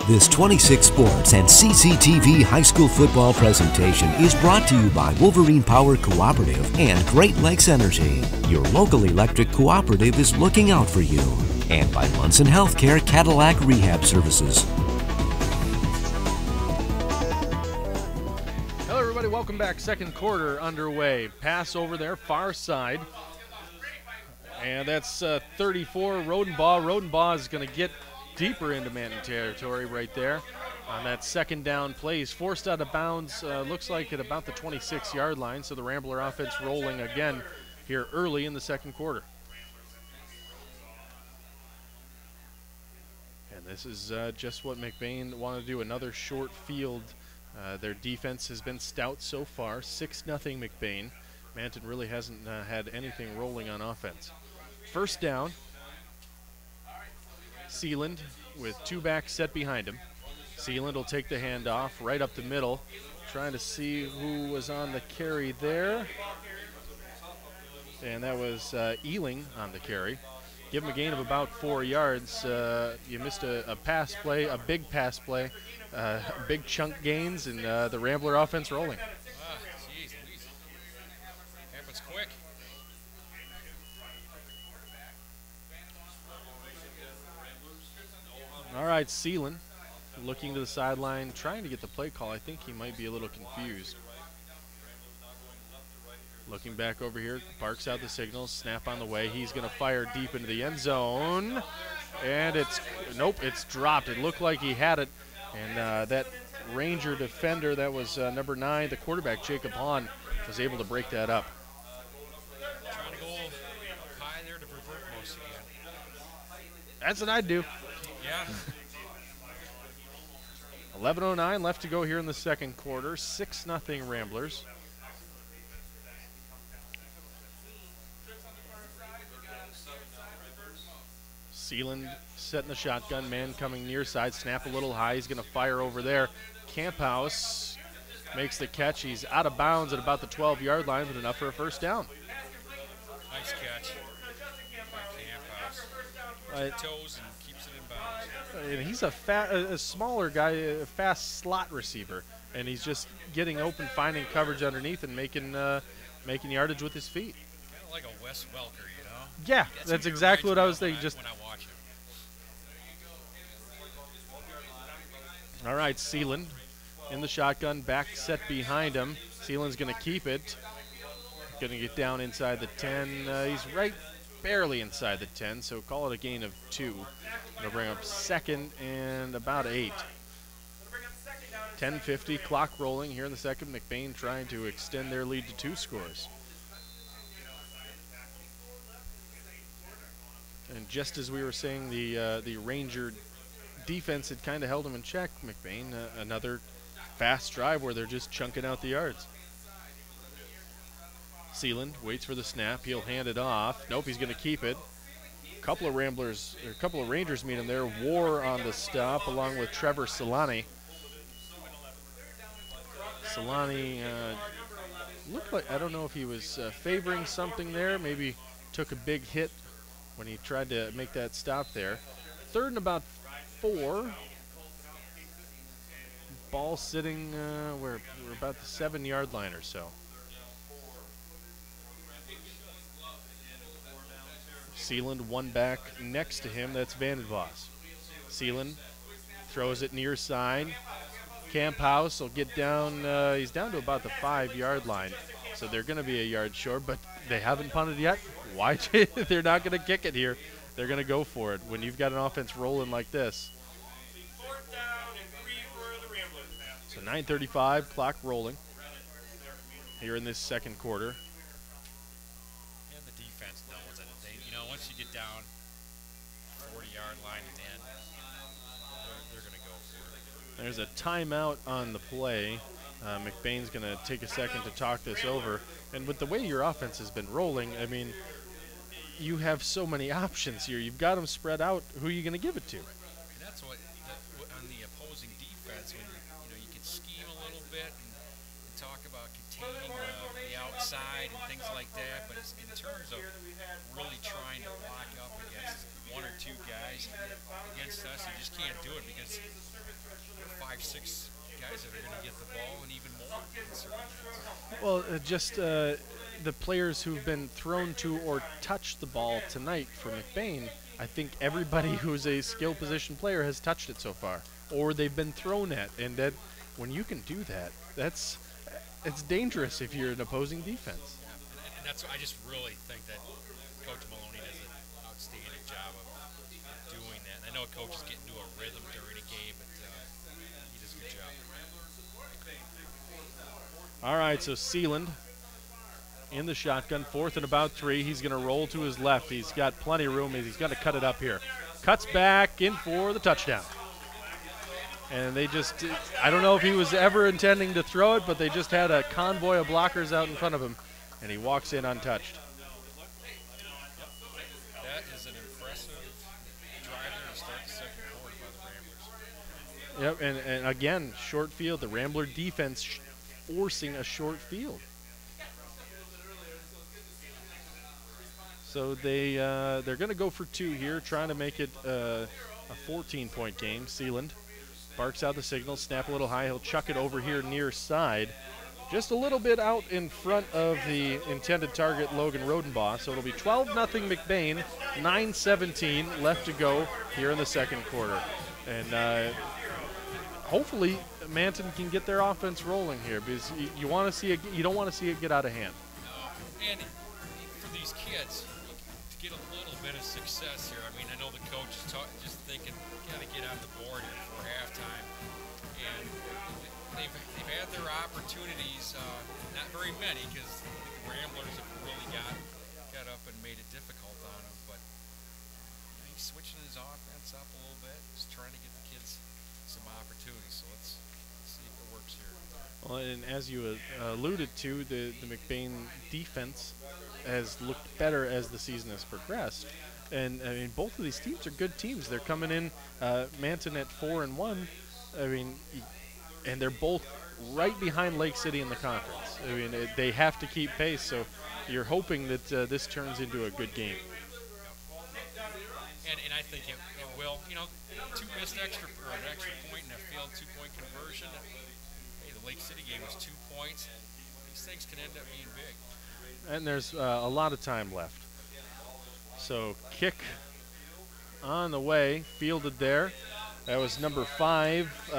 This 26 Sports and CCTV high school football presentation is brought to you by Wolverine Power Cooperative and Great Lakes Energy. Your local electric cooperative is looking out for you. And by Munson Healthcare Cadillac Rehab Services. Hello everybody, welcome back. Second quarter underway. Pass over there, far side. And that's 34, Rodenbaugh. Rodenbaugh is going to get deeper into Manton territory right there on that second down play. He's forced out of bounds, looks like at about the 26-yard line, so the Rambler offense rolling again here early in the second quarter. And this is just what McBain wanted to do, another short field. Their defense has been stout so far, 6-0 McBain. Manton really hasn't had anything rolling on offense. First down. Sealand with two backs set behind him. Sealand will take the handoff right up the middle, trying to see who was on the carry there. And that was Ealing on the carry. Give him a gain of about 4 yards. You missed a pass play, a big pass play, big chunk gains, and the Rambler offense rolling. Jeez, happens quick. All right, Sealand looking to the sideline, trying to get the play call. I think he might be a little confused. Looking back over here, barks out the signal, snap on the way. He's going to fire deep into the end zone. And it's dropped. It looked like he had it. And that Ranger defender, that was number 9, the quarterback, Jacob Hahn, was able to break that up. Trying to go high there to revert most again. That's what I'd do. Yeah. 11:09 left to go here in the second quarter. 6-0 Ramblers. Sealand setting the shotgun, man coming near side, snap a little high. He's going to fire over there. Camphouse makes the catch. He's out of bounds at about the 12-yard line, but enough for a first down. Nice catch by Camphouse. Toes and keeps it in bounds. And he's a smaller guy, a fast slot receiver, and he's just getting open, finding coverage underneath, and making yardage with his feet. Kind of like a Wes Welker, you know? Yeah, that's exactly what I was thinking. Just when I watch him. All right, Sealand in the shotgun, back set behind him. Sealand's going to keep it. Going to get down inside the 10. He's right barely inside the 10, so call it a gain of 2. Going to bring up second and about 8. 10:50, clock rolling here in the second. McBain trying to extend their lead to 2 scores. And just as we were saying, the Ranger defense had kind of held them in check. McBain, another fast drive where they're just chunking out the yards. Sealand waits for the snap. He'll hand it off. Nope, he's going to keep it. A couple of Rangers meet him there. War on the stop along with Trevor Solani. Solani looked like, I don't know if he was favoring something there. Maybe took a big hit when he tried to make that stop there. Third and about 4. Ball sitting, we're about the 7-yard line or so. Sealand one back next to him, that's Vandenbos. Sealand throws it near side. Camphouse will get down, he's down to about the 5-yard line. So they're going to be a yard short, but they haven't punted yet. Why? They're not going to kick it here. They're going to go for it when you've got an offense rolling like this. So 9:35, clock rolling here in this second quarter. And the defense knows it. Once you get down 40-yard line and in, they're going to go for it. There's a timeout on the play. McBain's going to take a second to talk this over. And with the way your offense has been rolling, I mean, you have so many options here. You've got them spread out. Who are you going to give it to? And that's what on the opposing defense, when you can scheme a little bit and talk about containing the outside and things like that. But in terms of really trying to lock up against 1 or 2 guys against us, you just can't do it because guys that are going to get the ball and even more in certain minutes. Well, just the players who've been thrown to or touched the ball tonight for McBain, I think everybody who's a skill position player has touched it so far, or they've been thrown at. And that, when you can do that, it's dangerous if you're an opposing defense. Yeah. And that's, I just really think that Coach Maloney does an outstanding job of doing that. And I know coaches get into a rhythm during a game, but he does a good job. All right, so Sealand in the shotgun, 4th and about 3. He's going to roll to his left. He's got plenty of room. He's going to cut it up here. Cuts back in for the touchdown. And they just, I don't know if he was ever intending to throw it, but they just had a convoy of blockers out in front of him, and he walks in untouched. That is an impressive drive there to start the second quarter by the Ramblers. Yep, and again, short field. The Rambler defense forcing a short field. So they're going to go for 2 here, trying to make it a 14-point game. Sealand barks out the signal, snap a little high. He'll chuck it over here near side, just a little bit out in front of the intended target, Logan Rodenbaugh. So it'll be 12-0 McBain, 9:17 left to go here in the second quarter. And hopefully Manton can get their offense rolling here, because you want to see it. You don't want to see it get out of hand. And for these kids, to get a little bit of success here, I mean, I know the coach is just thinking, got to get on the board here for halftime. And they've had their opportunities, not very many, because the Ramblers have really got up and made it difficult on them. But he's switching his offense up a little bit, just trying to get the kids some opportunities. So let's see if it works here. Well, and as you alluded to, the McBain defense has looked better as the season has progressed. And I mean, both of these teams are good teams. They're coming in, Manton at 4-1. I mean, and they're both right behind Lake City in the conference. I mean, they have to keep pace. So you're hoping that this turns into a good game. And I think it will. You know, 2 missed an extra point and a failed 2-point conversion. Hey, the Lake City game was 2 points. These things can end up being big. And there's a lot of time left. So kick on the way, fielded there. That was number 5,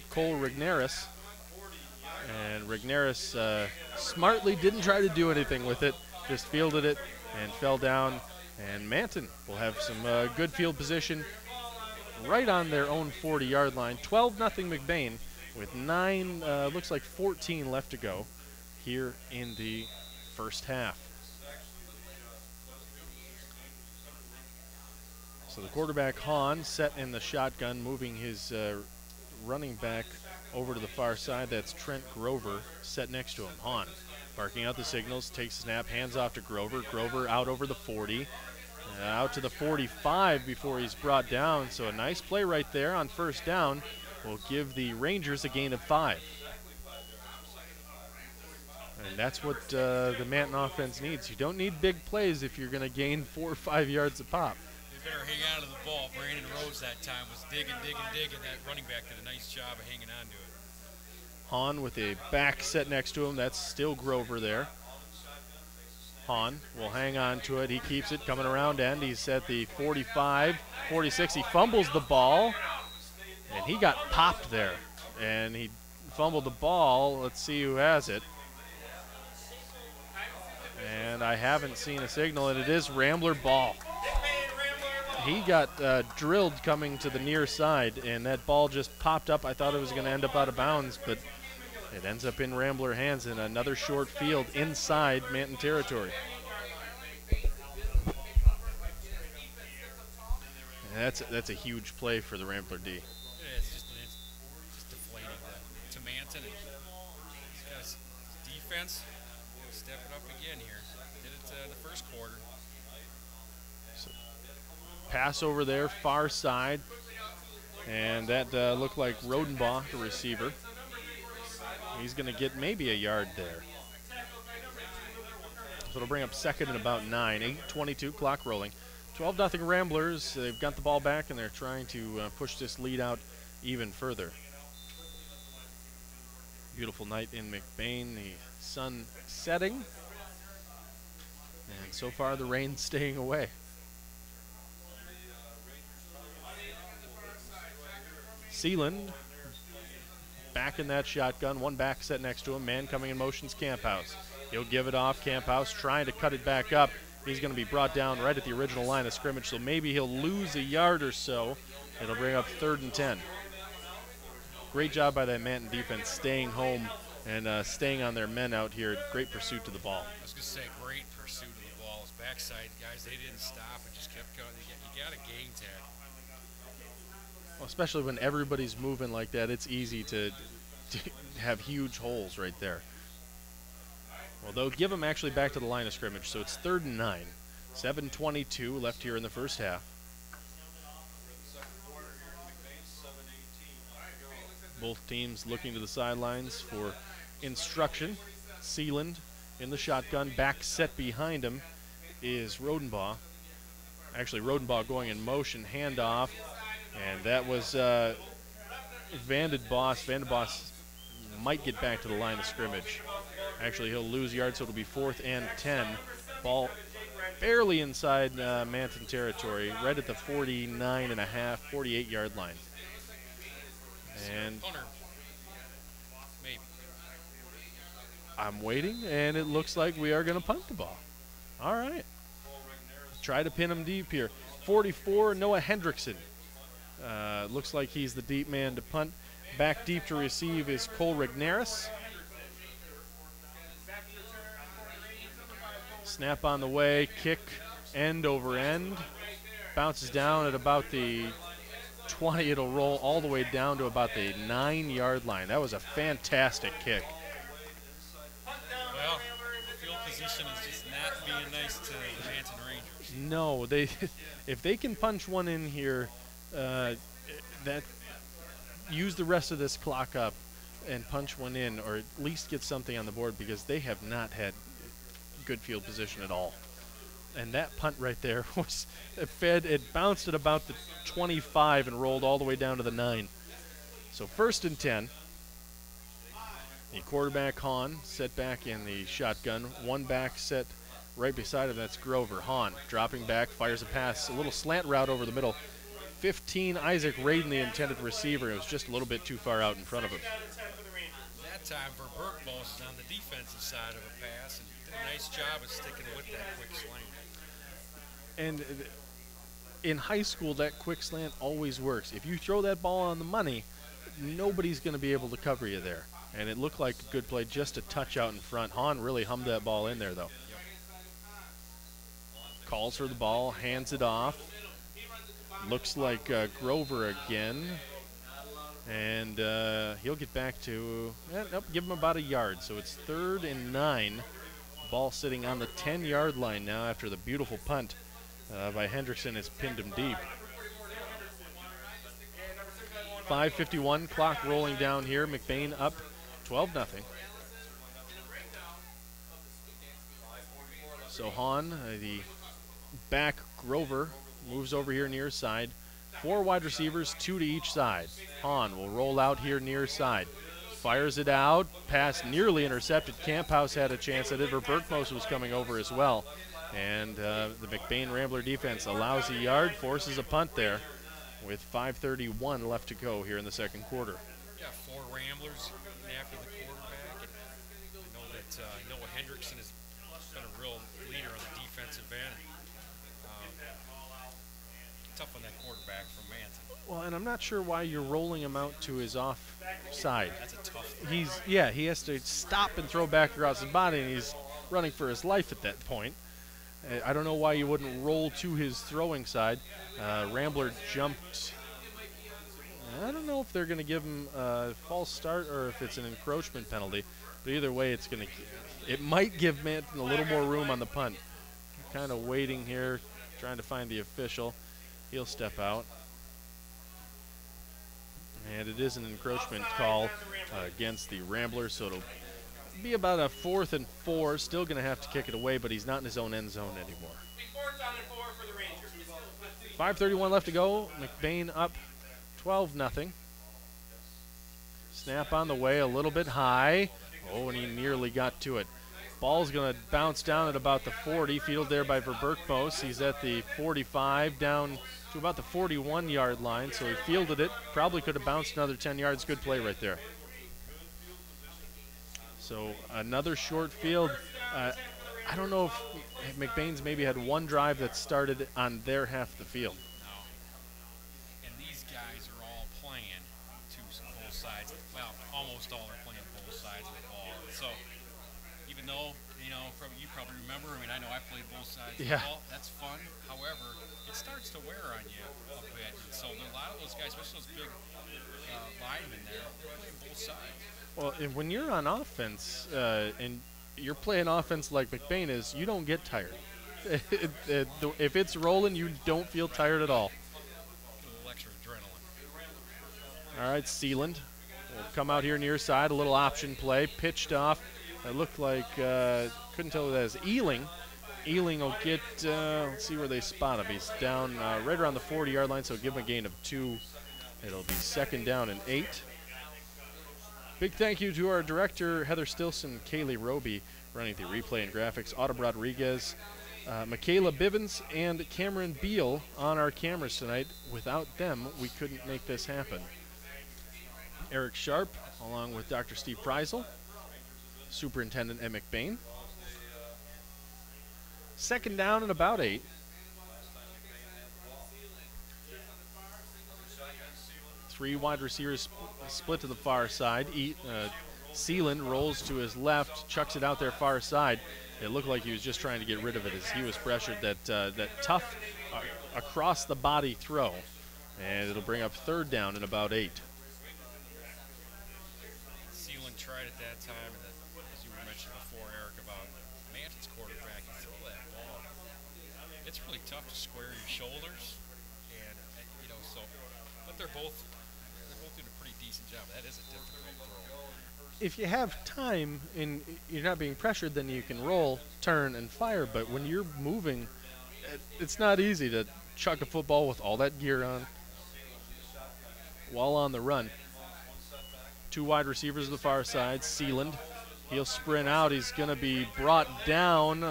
Cole Rigneris. And Rigneris smartly didn't try to do anything with it, just fielded it and fell down. And Manton will have some good field position right on their own 40-yard line. 12-0 McBain with 14 left to go here in the first half. So the quarterback, Hahn, set in the shotgun, moving his running back over to the far side. That's Trent Grover set next to him. Hahn barking out the signals, takes a snap, hands off to Grover. Grover out over the 40, out to the 45 before he's brought down. So a nice play right there on first down will give the Rangers a gain of 5. And that's what the Manton offense needs. You don't need big plays if you're going to gain 4 or 5 yards a pop. They better hang on to the ball. Brandon Rose that time was digging. That running back did a nice job of hanging on to it. Hahn with a back set next to him. That's still Grover there. Hahn will hang on to it. He keeps it coming around end. He's at the 45, 46. He fumbles the ball, and he got popped there. And he fumbled the ball. Let's see who has it. And I haven't seen a signal, and it is Rambler ball. He got drilled coming to the near side, and that ball just popped up. I thought it was going to end up out of bounds, but it ends up in Rambler hands in another short field inside Manton territory. And that's a huge play for the Rambler D. It's just deflating to Manton. And these guys' defense step it up again here. Did it the first quarter. Pass over there, far side, and that looked like Rodenbaugh, the receiver. He's going to get maybe a yard there. So it'll bring up second and about 9. 8:22, clock rolling. 12-0 Ramblers. They've got the ball back, and they're trying to push this lead out even further. Beautiful night in McBain, the sun setting, and so far the rain staying away. Sealand back in that shotgun, one back set next to him, man coming in motion's Camphouse. He'll give it off, Camphouse trying to cut it back up. He's going to be brought down right at the original line of scrimmage, so maybe he'll lose a yard or so. It'll bring up 3rd and 10. Great job by that Manton defense staying home and staying on their men out here. Great pursuit to the ball. I was going to say, great pursuit of the ball. His backside guys, they didn't stop and just kept going. You got a game tag. Well, especially when everybody's moving like that, it's easy to have huge holes right there. Well, they'll give them actually back to the line of scrimmage, so it's 3rd and 9. 7:22 left here in the first half. Both teams looking to the sidelines for instruction. Sealand in the shotgun. Back set behind him is Rodenbaugh. Actually, Rodenbaugh going in motion. Handoff. And that was Vandenboss. Vandenboss might get back to the line of scrimmage. Actually, he'll lose yards, so it'll be 4th and 10. Ball barely inside Manton territory, right at the 49.5, 48-yard line. And maybe. I'm waiting, and it looks like we are going to punt the ball. All right. Try to pin him deep here. 44, Noah Hendrickson. Looks like he's the deep man to punt. Back deep to receive is Cole Regnaris. Snap on the way, kick end over end. Bounces down at about the 20. It'll roll all the way down to about the 9-yard line. That was a fantastic kick. Well, field position is just not being nice to the Manton Rangers. No, if they can punch one in here, that use the rest of this clock up and punch one in, or at least get something on the board, because they have not had good field position at all. And that punt right there was it bounced at about the 25 and rolled all the way down to the 9. So 1st and 10. The quarterback, Hahn, set back in the shotgun. One back set right beside him. That's Grover. Hahn dropping back, fires a pass, a little slant route over the middle. 15, Isaac Radin, the intended receiver. It was just a little bit too far out in front of him. That time for Burkmos is on the defensive side of a pass, and did a nice job of sticking with that quick slant. And in high school, that quick slant always works. If you throw that ball on the money, nobody's going to be able to cover you there. And it looked like a good play, just a touch out in front. Hahn really hummed that ball in there, though. Yep. Calls for the ball, hands it off. Looks like Grover again. And he'll get back to, nope, give him about a yard. So it's 3rd and 9. Ball sitting on the 10-yard line now after the beautiful punt by Hendrickson has pinned him deep. 5:51, clock rolling down here. McBain up 12-0. So Hahn, the back Grover, moves over here near side. 4 wide receivers, 2 to each side. Hahn will roll out here near side. Fires it out. Pass nearly intercepted. Camphouse had a chance at it, or Burkmos was coming over as well. And the McBain Rambler defense allows a yard, forces a punt there with 5:31 left to go here in the second quarter. Yeah, 4 Ramblers after the quarterback. And I know that Noah Hendrickson has been a real leader on the defensive end. Tough on that quarterback from Manton. Well, and I'm not sure why you're rolling him out to his off side. That's a tough throw. He has to stop and throw back across his body, and he's running for his life at that point. I don't know why you wouldn't roll to his throwing side. Rambler jumped. I don't know if they're going to give him a false start or if it's an encroachment penalty. But either way, it might give Manton a little more room on the punt. Kind of waiting here, trying to find the official. He'll step out. And it is an encroachment call against the Ramblers, so it'll be about a 4th and 4. Still going to have to kick it away, but he's not in his own end zone anymore. 5:31 left to go. McBain up 12-0. Snap on the way, a little bit high. Oh, and he nearly got to it. Ball's going to bounce down at about the 40, fielded there by Verberkmos. He's at the 45, down to about the 41-yard line, so he fielded it. Probably could have bounced another 10 yards. Good play right there. So another short field. I don't know if McBain's maybe had one drive that started on their half of the field. No. And these guys are all playing both sides. Well, almost all are playing both sides of the ball. So even though, you probably remember, I know I played both sides of the ball. That's fun. However, it starts to wear on you a bit. And so a lot of those guys, especially those big linemen there, they're playing both sides. Well, and when you're on offense and you're playing offense like McBain is, you don't get tired. If it's rolling, you don't feel tired at all. A little extra adrenaline. All right, Sealand will come out here near side, a little option play, pitched off. It looked like, couldn't tell who that is, Ealing. Ealing will get, let's see where they spot him. He's down right around the 40-yard line, so give him a gain of 2. It'll be 2nd down and 8. Big thank you to our director, Heather Stilson, Kaylee Roby, running the replay and graphics, Autumn Rodriguez, Michaela Bivens, and Cameron Beal on our cameras tonight. Without them, we couldn't make this happen. Eric Sharp, along with Dr. Steve Preisel, superintendent at McBain. 2nd down and about 8. 3 wide receivers split to the far side. Sealand rolls to his left, chucks it out there far side. It looked like he was just trying to get rid of it as he was pressured. That tough across the body throw. And it'll bring up 3rd down and about 8. Sealand tried at that time, and as you were mentioning before, Eric, about Manton's quarterback, you throw that ball. It's really tough to square your shoulders, and but they're both doing a pretty decent job. That is a difficult throw. If you have time and you're not being pressured, then you can roll, turn, and fire. But when you're moving, it's not easy to chuck a football with all that gear on while on the run. 2 wide receivers to the far side. Sealand, he'll sprint out. He's going to be brought down.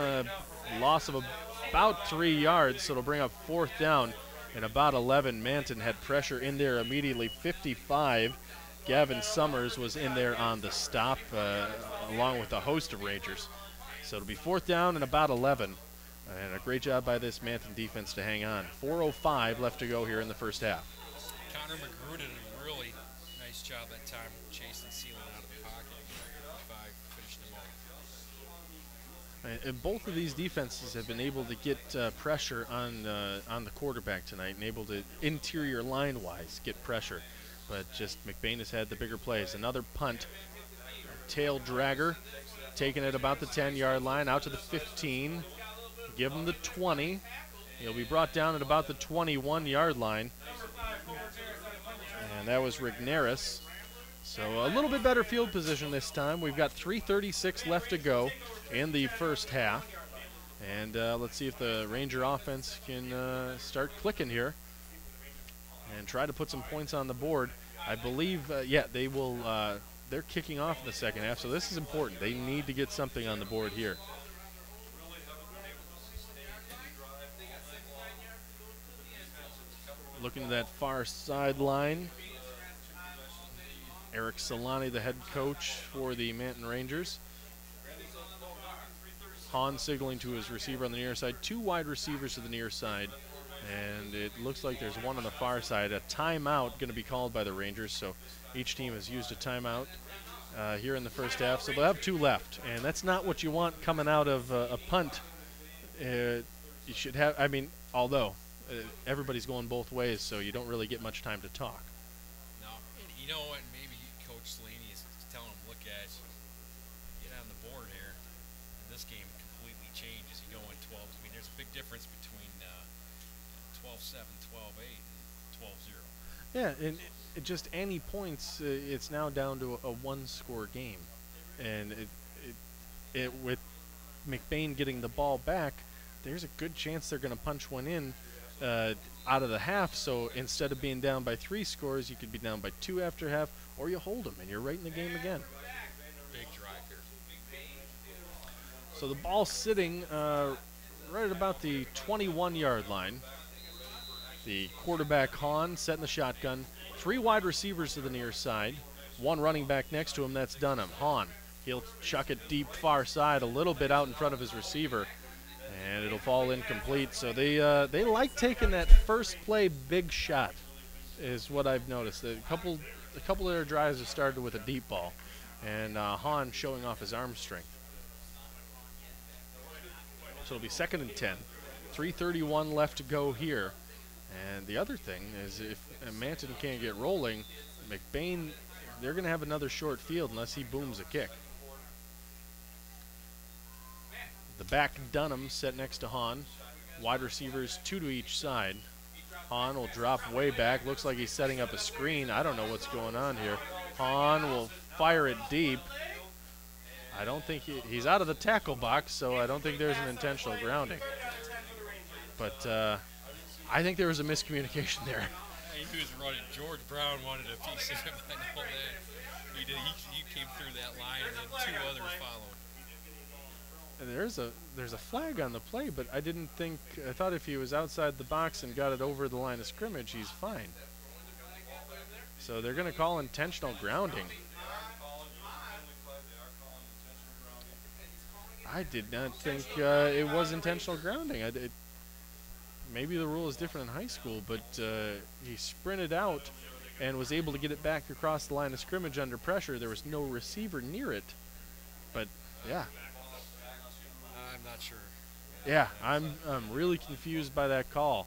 Loss of about 3 yards, so it'll bring up 4th down. And about 11, Manton had pressure in there immediately. 55, Gavin Summers was in there on the stop, along with a host of Rangers. So it'll be 4th down and about 11. And a great job by this Manton defense to hang on. 4:05 left to go here in the first half. Connor McGrew did a really nice job that time chasing Sealand out of the pocket. 55 finished him off. And both of these defenses have been able to get pressure on the quarterback tonight and able to interior line-wise get pressure. But just McBain has had the bigger plays. Another punt, tail dragger, taking it about the 10-yard line, out to the 15. Give him the 20. He'll be brought down at about the 21-yard line. And that was Rigneris. So a little bit better field position this time. We've got 3:36 left to go in the first half. And let's see if the Ranger offense can start clicking here and try to put some points on the board. I believe, they will. They're kicking off the second half, so this is important. They need to get something on the board here. Looking at that far sideline, Eric Solani, the head coach for the Manton Rangers. Hahn signaling to his receiver on the near side. 2 wide receivers to the near side. And it looks like there's one on the far side. A timeout going to be called by the Rangers. So each team has used a timeout here in the first half. So they'll have 2 left. And that's not what you want coming out of a punt. You should have, although everybody's going both ways, so you don't really get much time to talk. No, and you know what? Maybe Coach Solani is telling him, look, guys, get on the board here. And this game completely changes. You go in 12. There's a big difference between 12-7, 12-8, and 12-0. Yeah, and just any points, it's now down to a 1-score game. And with McBain getting the ball back, there's a good chance they're going to punch one in out of the half, so instead of being down by 3 scores, you could be down by 2 after half, or you hold them and you're right in the game again. Big drive here. So the ball sitting right at about the 21-yard line. The quarterback, Hahn, setting the shotgun. 3 wide receivers to the near side. 1 running back next to him, that's Dunham. Hahn, he'll chuck it deep far side, a little bit out in front of his receiver, and it'll fall incomplete. So they like taking that first play big shot, is what I've noticed. A couple of their drives have started with a deep ball, and Hahn showing off his arm strength. So it'll be 2nd and 10. 3:31 left to go here. And the other thing is, if Manton can't get rolling, McBain, they're going to have another short field unless he booms a kick. The back, Dunham, set next to Hahn. Wide receivers, 2 to each side. Hahn will drop way back. Looks like he's setting up a screen. I don't know what's going on here. Hahn will fire it deep. I don't think he's out of the tackle box, so I don't think there's an intentional grounding. But I think there was a miscommunication there. He was running. George Brown wanted a piece of him. I know that. He did. He came through that line, and then 2 others followed. And there's a flag on the play, but I thought if he was outside the box and got it over the line of scrimmage, he's fine. So they're going to call intentional grounding. I did not think it was intentional grounding. Maybe the rule is different in high school, but he sprinted out and was able to get it back across the line of scrimmage under pressure. There was no receiver near it. But, yeah. I'm not sure. Yeah, I'm really confused by that call.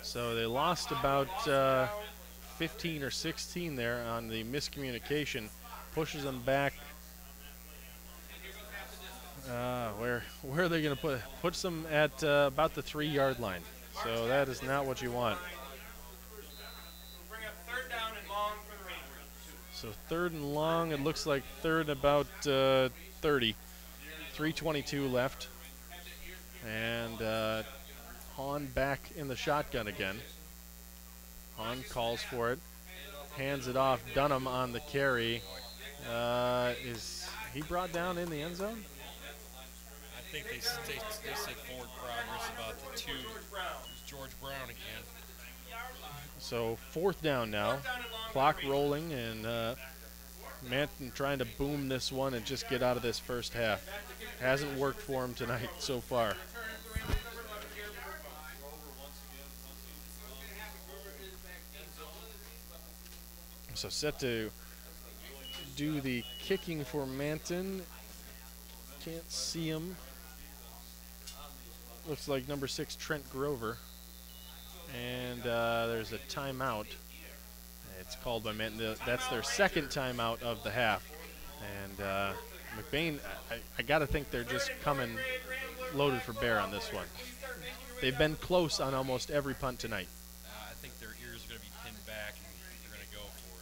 So they lost about 15 or 16 there on the miscommunication. Pushes them back. Where are they going to puts them at about the 3-yard line. So that is not what you want. So 3rd and long, it looks like 3rd about 30. 3:22 left. And Hahn back in the shotgun again. Hahn calls for it. Hands it off. Dunham on the carry. Is he brought down in the end zone? I think they said forward progress about the 2. George Brown again. So 4th down now. Clock rolling, and Manton trying to boom this one and just get out of this first half. Hasn't worked for him tonight so far. So set to do the kicking for Manton. Can't see him. Looks like number 6, Trent Grover. And there's a timeout. It's called by Manton. That's their 2nd timeout of the half. And McBain, I got to think they're just coming loaded for bear on this one. They've been close on almost every punt tonight. I think their ears are going to be pinned back, and they're going to go for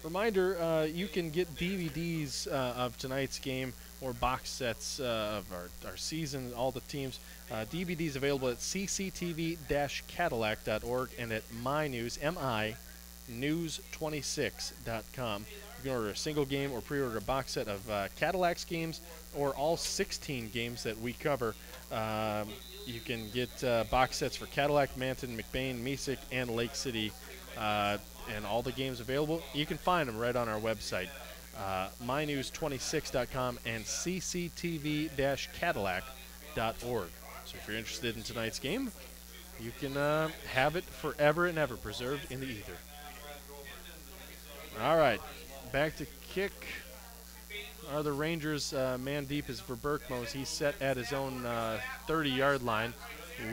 it. Reminder, you can get DVDs of tonight's game or box sets of our season, all the teams. DVDs available at cctv-cadillac.org and at mynews26.com. You can order a single game or pre-order a box set of Cadillac's games or all 16 games that we cover. You can get box sets for Cadillac, Manton, McBain, Mesick, and Lake City, and all the games available. You can find them right on our website, mynews26.com and cctv-cadillac.org. So if you're interested in tonight's game, you can have it forever and ever preserved in the ether. All right, back to kick. Are the Rangers man deep is for Berkmos. He's set at his own 30-yard line.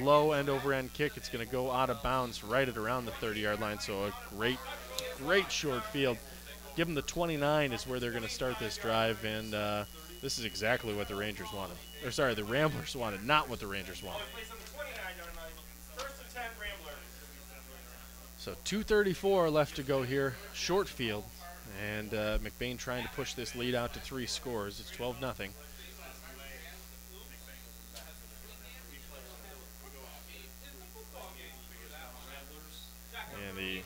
Low end over end kick. It's going to go out of bounds right at around the 30-yard line. So a great short field. Give them the 29 is where they're going to start this drive, and this is exactly what the Rangers wanted. Or sorry, the Ramblers wanted, not what the Rangers wanted. So 2:34 left to go here. Short field, And McBain trying to push this lead out to 3 scores. It's 12-0. And the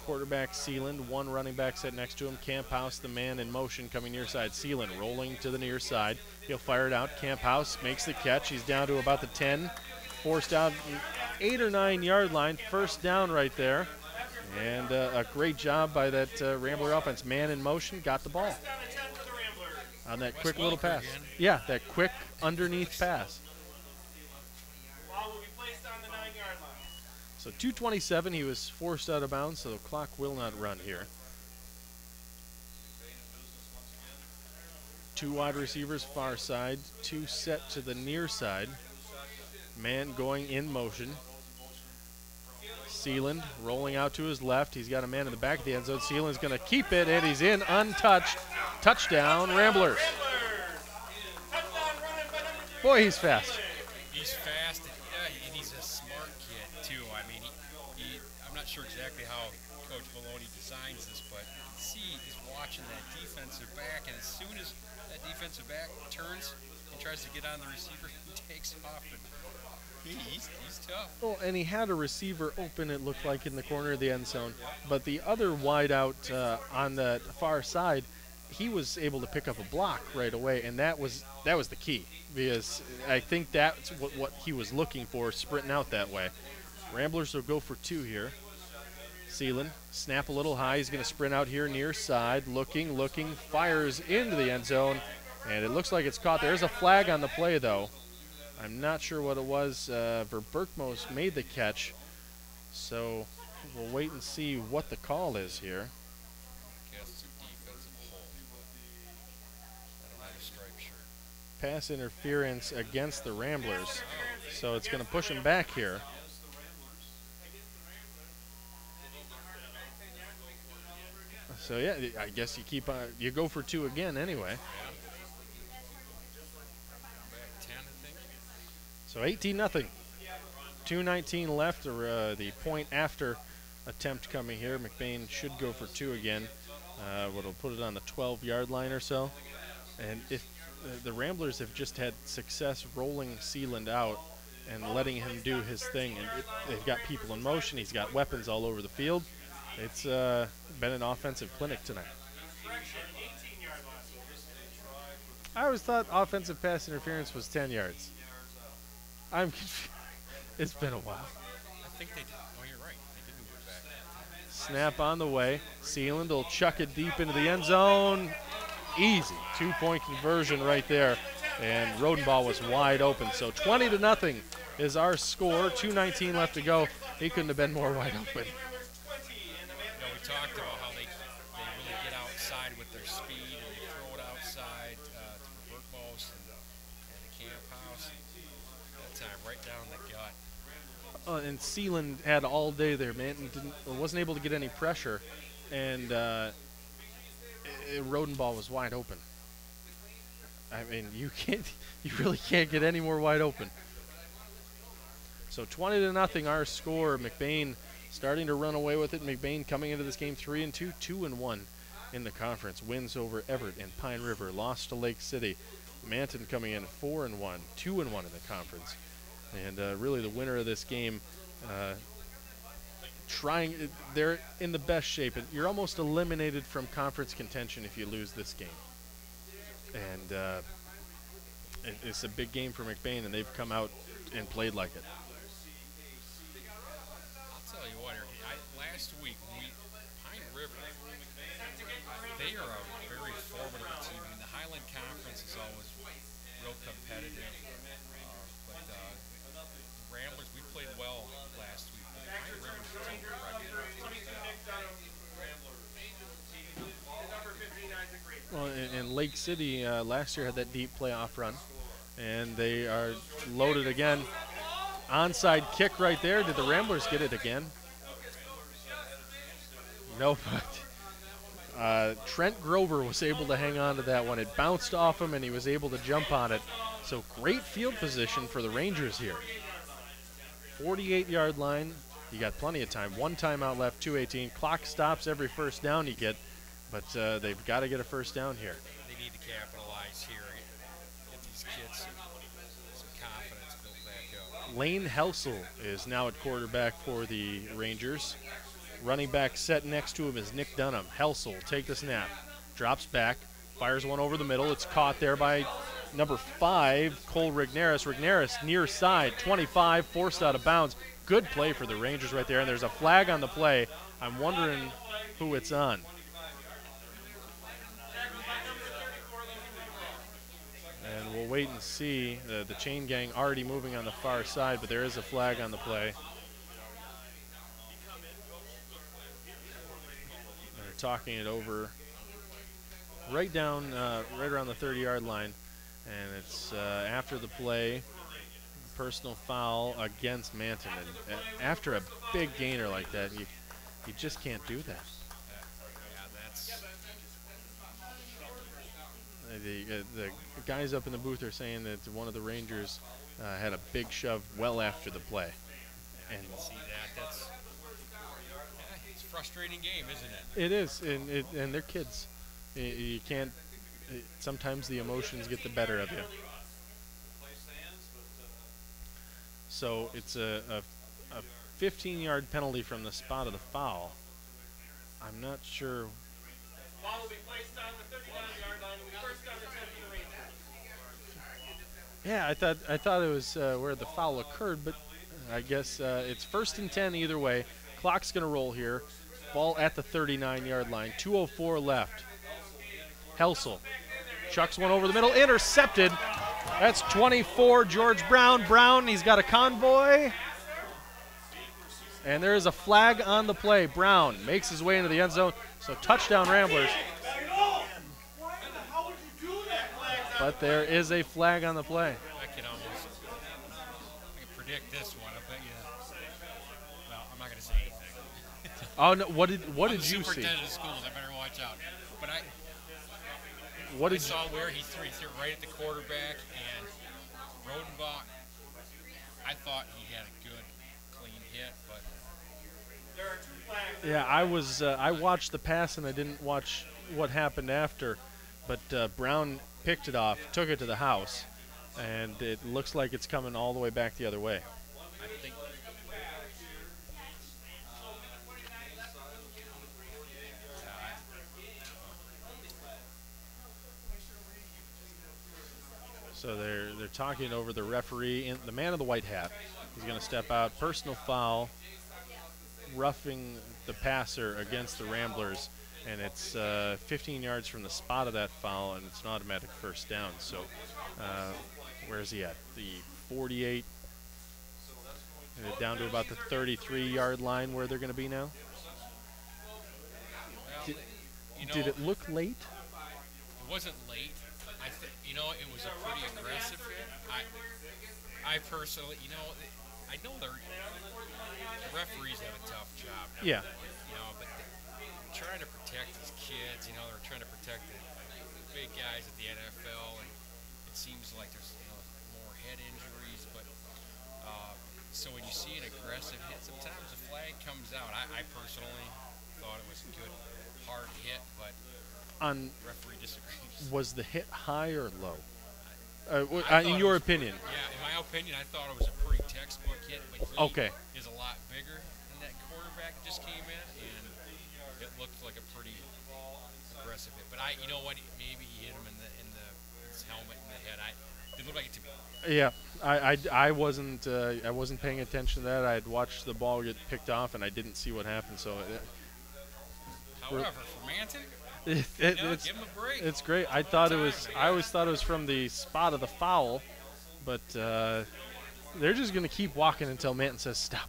quarterback, Sealand, 1 running back set next to him. Camp House, the man in motion, coming near side. Sealand rolling to the near side. He'll fire it out. Camp House makes the catch. He's down to about the 10. Forced out 8 or 9 yard line. First down right there. And a great job by that Rambler offense. Man in motion, got the ball. On that quick little pass. Yeah, that quick underneath pass. So 2:27, he was forced out of bounds, so the clock will not run here. 2 wide receivers far side, 2 set to the near side. Man going in motion. Sealand rolling out to his left. He's got a man in the back of the end zone. Sealand's going to keep it, and he's in untouched. Touchdown, Ramblers. Boy, he's fast. He's fast, and he's a smart kid, too. I mean, I'm not sure exactly how Coach Maloney designs this, but you can see he's watching that defensive back, and as soon as that defensive back turns and tries to get on the receiver, he takes off. And he's tough. Well, and he had a receiver open, it looked like, in the corner of the end zone. But the other wideout on the far side, he was able to pick up a block right away, and that was the key, because I think that's what he was looking for, sprinting out that way. Ramblers will go for 2 here. Sealand, snap a little high. He's going to sprint out here near side, looking, fires into the end zone, and it looks like it's caught. There's a flag on the play, though. I'm not sure what it was. Verberkmos made the catch, so we'll wait and see what the call is here. Pass interference against the Ramblers, so it's going to push him back here. So yeah, I guess you keep on. You go for 2 again anyway. So 18-0. 2:19 left, or the point after attempt coming here. McBain should go for 2 again. What'll put it on the 12-yard line or so. And if the Ramblers have just had success rolling Sealand out and letting him do his thing, and they've got people in motion. He's got weapons all over the field. It's been an offensive clinic tonight. I always thought offensive pass interference was 10 yards. I'm confused. It's been a while. I think they did. Oh, you're right. They did move it back. Snap on the way. Sealand will chuck it deep into the end zone. Easy 2-point conversion right there. And Rodenbaugh was wide open. So 20-0 is our score. 2:19 left to go. He couldn't have been more wide open. We talked about how they really get outside with their speed, and they throw it outside to Verberkmos and the Camp House. That time right down the gut. And Sealand had all day there, man, and wasn't able to get any pressure. And Rodenbaugh was wide open. I mean, you really can't get any more wide open. So 20-0 our score. McBain starting to run away with it. McBain coming into this game 3-2, 2-1 in the conference. Wins over Everett and Pine River. Lost to Lake City. Manton coming in 4-1, 2-1 in the conference. And really the winner of this game, they're in the best shape. You're almost eliminated from conference contention if you lose this game. And it's a big game for McBain, and they've come out and played like it. I'll tell you what, last week, Pine River, they are a very formidable team. I mean, the Highland Conference is always real competitive. But the Ramblers, we played well last week. Pine River's a team to reckon with. Well, in Lake City last year had that deep playoff run, and they are loaded again. Onside kick right there. Did the Ramblers get it again? No, but Trent Grover was able to hang on to that one. It bounced off him, and he was able to jump on it. So great field position for the Rangers here. 48-yard line. You got plenty of time. 1 timeout left, 2:18. Clock stops every first down you get. But they've got to get a first down here. They need to capitalize here. Get these kids some confidence built back up. Lane Helsel is now at quarterback for the Rangers. Running back set next to him is Nick Dunham. Helsel will take the snap, drops back, fires one over the middle. It's caught there by number 5, Cole Rigneris. Rigneris near side, 25, forced out of bounds. Good play for the Rangers right there, and there's a flag on the play. I'm wondering who it's on. And we'll wait and see. The chain gang already moving on the far side, but there is a flag on the play. They're talking it over right down, right around the 30-yard line. And it's after the play, personal foul against Manton. And after a big gainer like that, you just can't do that. The guys up in the booth are saying that one of the Rangers had a big shove well after the play. And see that. It's a frustrating game, isn't it? It is, and they're kids. You can't. Sometimes the emotions get the better of you. So it's a 15-yard penalty from the spot of the foul. I'm not sure. Ball will be placed on the 39-yard line. We first down to 10 Yeah, I thought it was where the foul occurred, but I guess it's 1st and 10 either way. Clock's going to roll here. Ball at the 39-yard line. 2:04 left. Helsel chucks one over the middle, intercepted. That's 24, George Brown. Brown, he's got a convoy. And there is a flag on the play. Brown makes his way into the end zone. So touchdown Ramblers. But there is a flag on the play. I can predict this one. I bet you. Well, I'm not going to say anything. Oh no! What did you see? Superintendent of schools, I better watch out. But I saw where he threw right at the quarterback, and Rodenbach, I thought he had a good, clean hit, but there are 2 flags. Yeah, I watched the pass and I didn't watch what happened after, but Brown picked it off, took it to the house, and it looks like it's coming all the way back the other way. I think. So they're talking over the referee, and the man in the white hat. He's going to step out. Personal foul, roughing the passer against the Ramblers, and it's 15 yards from the spot of that foul, and it's an automatic first down. So where is he at? The 48, and down to about the 33-yard line where they're going to be now. Did it look late? It wasn't late. It was a pretty aggressive hit. I personally, I know the referees have a tough job now. Yeah. But they're trying to protect these kids. They're trying to protect the big guys at the NFL, and it seems like there's more head injuries. But so when you see an aggressive hit, sometimes the flag comes out. I personally thought it was a good hard hit, but referee disagrees. Was the hit high or low? In your opinion? Yeah, in my opinion, I thought it was a pretty textbook hit, but he is a lot bigger than that quarterback that just came in, and it looked like a pretty aggressive hit. But you know what? Maybe he hit him in his helmet in the head. It looked like it to me. Yeah, I wasn't paying attention to that. I had watched the ball get picked off, and I didn't see what happened. So, however, for Manton. It's, give him a break. It's great. I always thought it was from the spot of the foul, but they're just going to keep walking until Manton says stop.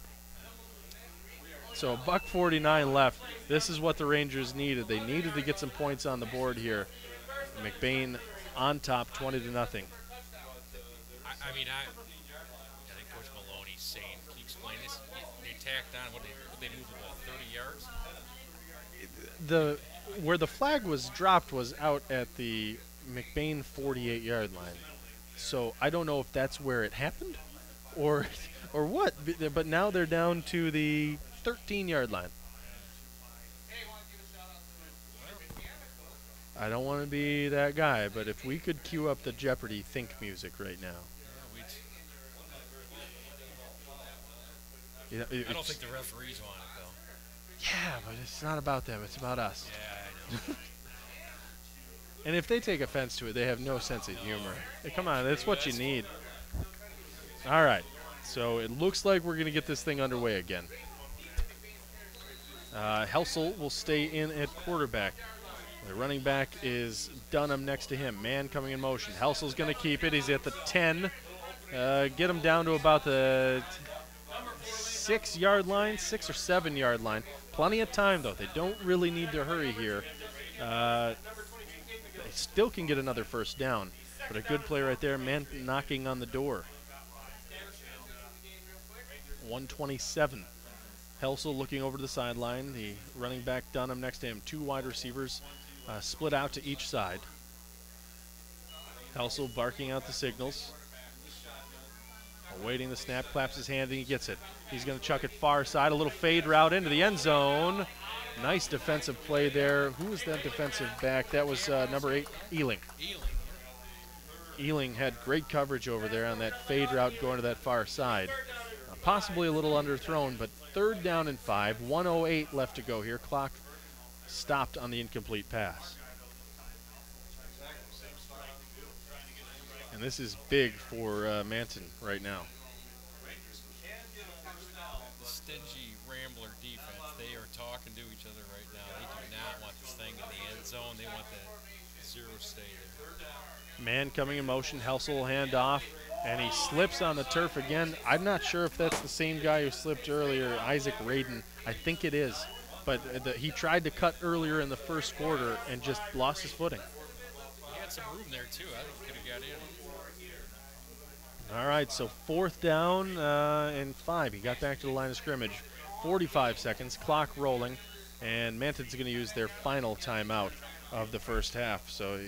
So $1:49 left. This is what the Rangers needed. They needed to get some points on the board here. McBain on top, 20-0. I think Coach Maloney's saying, can you explain this? They tacked on, what they moved the ball, 30 yards? Where the flag was dropped was out at the McBain 48-yard line. So I don't know if that's where it happened or what. But now they're down to the 13-yard line. I don't want to be that guy, but if we could cue up the Jeopardy think music right now. Yeah, I don't think the referees want it, though. Yeah, but it's not about them. It's about us. Yeah, I know. And if they take offense to it, they have no sense of humor. Hey, come on, that's what you need. All right, so it looks like we're going to get this thing underway again. Helsel will stay in at quarterback. The running back is Dunham next to him. Man coming in motion. Helsel's going to keep it. He's at the 10. Get him down to about the 6-yard line, 6 or 7-yard line. Plenty of time, though. They don't really need to hurry here. They still can get another first down, but a good play right there. Man knocking on the door. 127. Helsel looking over to the sideline. The running back Dunham next to him. 2 wide receivers split out to each side. Helsel barking out the signals. Awaiting the snap, claps his hand, and he gets it. He's going to chuck it far side, a little fade route into the end zone. Nice defensive play there. Who was that defensive back? That was number 8, Ealing. Ealing had great coverage over there on that fade route going to that far side. Possibly a little underthrown, but 3rd down and 5. 1:08 left to go here. Clock stopped on the incomplete pass. And this is big for Manton right now. The stingy Rambler defense, they are talking to each other right now. They do not want this thing in the end zone. They want that 0 stay there. Man coming in motion. Helsel will hand off, and he slips on the turf again. I'm not sure if that's the same guy who slipped earlier, Isaac Radin. I think it is. But he tried to cut earlier in the first quarter and just lost his footing. He had some room there, too. I think he could have got in. All right, so 4th down and 5. He got back to the line of scrimmage. 45 seconds, clock rolling, and Manton's going to use their final timeout of the first half. So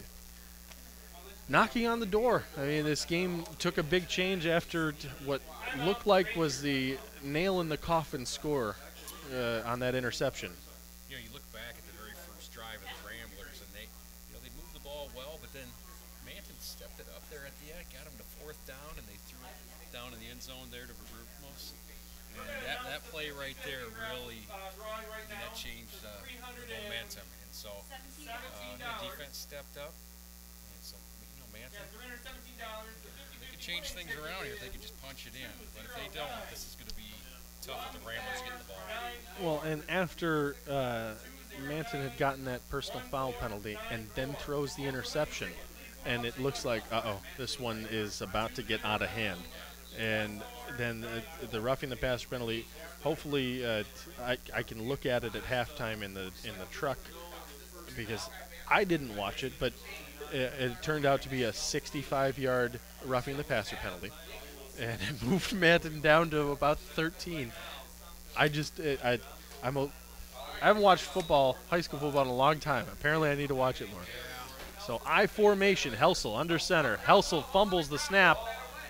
knocking on the door. I mean, this game took a big change after what looked like was the nail in the coffin score on that interception. You know, you look back at the very first drive of the Ramblers, and they moved the ball well, but then Manton stepped it up there at the end, got him to 4th down, and they threw it down in the end zone there to Verbrugmos. And that play right there really, that changed the momentum. And so the defense stepped up, and so Manton, they could change things around here if they could just punch it in. But if they don't, this is going to be tough with the Ramblers getting the ball. Well, and after Manton had gotten that personal foul penalty and then throws the interception, and it looks like, this one is about to get out of hand. And then the roughing the passer penalty, hopefully I can look at it at halftime in the truck, because I didn't watch it, but it turned out to be a 65-yard roughing the passer penalty, and it moved Manton down to about 13. I haven't watched football, high school football, in a long time. Apparently, I need to watch it more. So I formation, Helsel under center. Helsel fumbles the snap,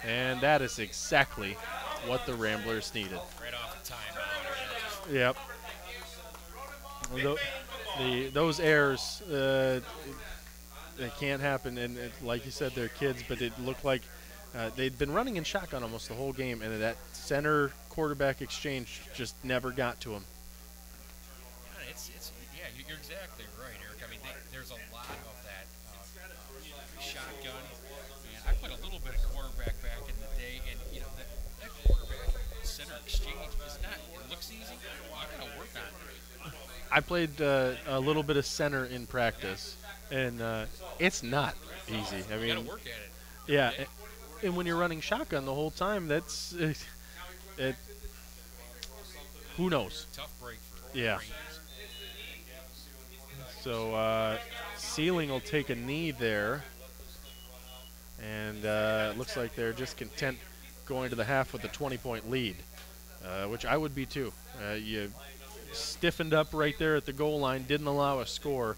and that is exactly what the Ramblers needed. Right off the timeout. Yep. Those errors, they can't happen. And like you said, they're kids, but it looked like they'd been running in shotgun almost the whole game, and that center quarterback exchange just never got to him. Yeah, you're exactly right, Eric. I mean, there's a lot of that shotgun. And I played a little bit of quarterback back in the day, and that quarterback center exchange is not. It looks easy. You got to work on it. I played a little bit of center in practice, and it's not easy. I mean, you got to work at it. Yeah, and when you're running shotgun the whole time, that's it. Who knows? Tough break for yeah. Rangers. So Sealing will take a knee there, and it looks like they're just content going to the half with a 20-point lead, which I would be too. You stiffened up right there at the goal line, didn't allow a score,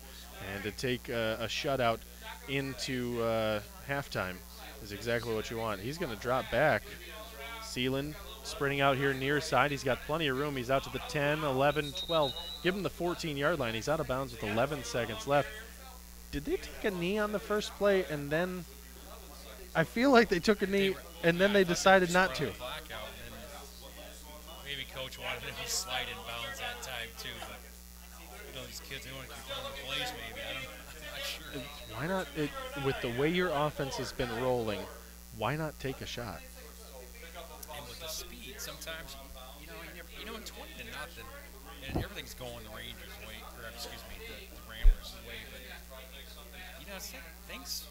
and to take a shutout into halftime is exactly what you want. He's going to drop back. Sealing sprinting out here near side. He's got plenty of room. He's out to the 10, 11, 12. Give him the 14-yard line. He's out of bounds with 11 seconds left. did they take a knee on the first play and then I feel like they took a knee and then they decided not to. Blackout, and then maybe coach wanted them to slide in bounds that time too, but you know, these kids, they want to keep calling plays maybe. I'm not sure. Why not, with the way your offense has been rolling, why not take a shot? And with the speed, sometimes, you know, in 20 to nothing, and everything's going the Rangers' way, or excuse me, the Ramblers' way, but, you know, things,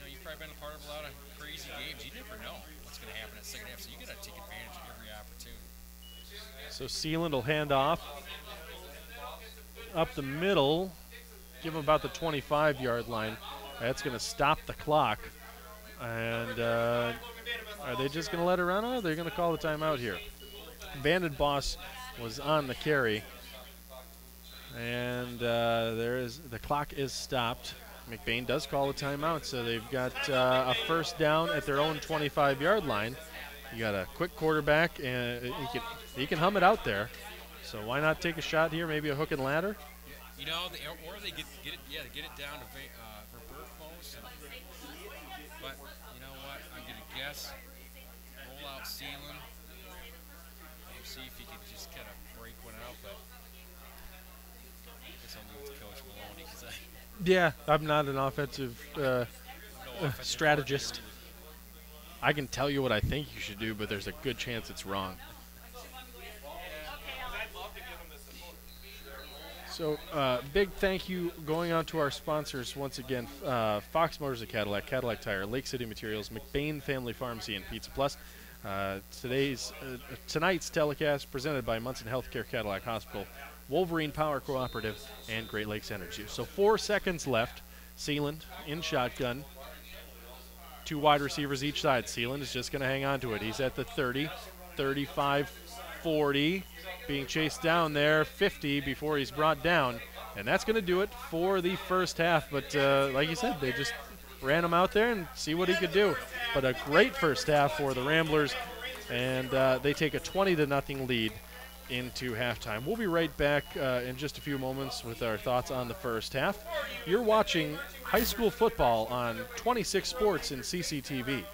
you've probably been a part of a lot of crazy games. You never know what's going to happen in the second half, so you got to take advantage of every opportunity. So Sealand will hand off up the middle, give him about the 25-yard line. That's going to stop the clock. And are they just going to let it run, or are they going to call the timeout here? Bandit Boss was on the carry. And the clock is stopped. McBain does call a timeout, so they've got a first down at their own 25-yard line. You got a quick quarterback, and he can hum it out there. So why not take a shot here, maybe a hook and ladder? You know, or they get it down to Verbertmos. But you know what? I'm gonna guess. Roll out Sealand. See if he can just kind of break one out. But I guess I'll leave it to Coach Maloney because Yeah, I'm not an offensive strategist. I can tell you what I think you should do, but there's a good chance it's wrong. So big thank you going out to our sponsors once again, Fox Motors of Cadillac, Cadillac Tire, Lake City Materials, McBain Family Pharmacy, and Pizza Plus. Tonight's telecast presented by Munson Healthcare Cadillac Hospital, Wolverine Power Cooperative, and Great Lakes Energy. So 4 seconds left. Sealand in shotgun. 2 wide receivers each side. Sealand is just going to hang on to it. He's at the 30, 35, 40, being chased down there, 50 before he's brought down. And that's going to do it for the first half. But like you said, they just ran him out there and see what he could do. But a great first half for the Ramblers, and they take a 20-0 lead into halftime. We'll be right back in just a few moments with our thoughts on the first half. You're watching high school football on 26 Sports and CCTV.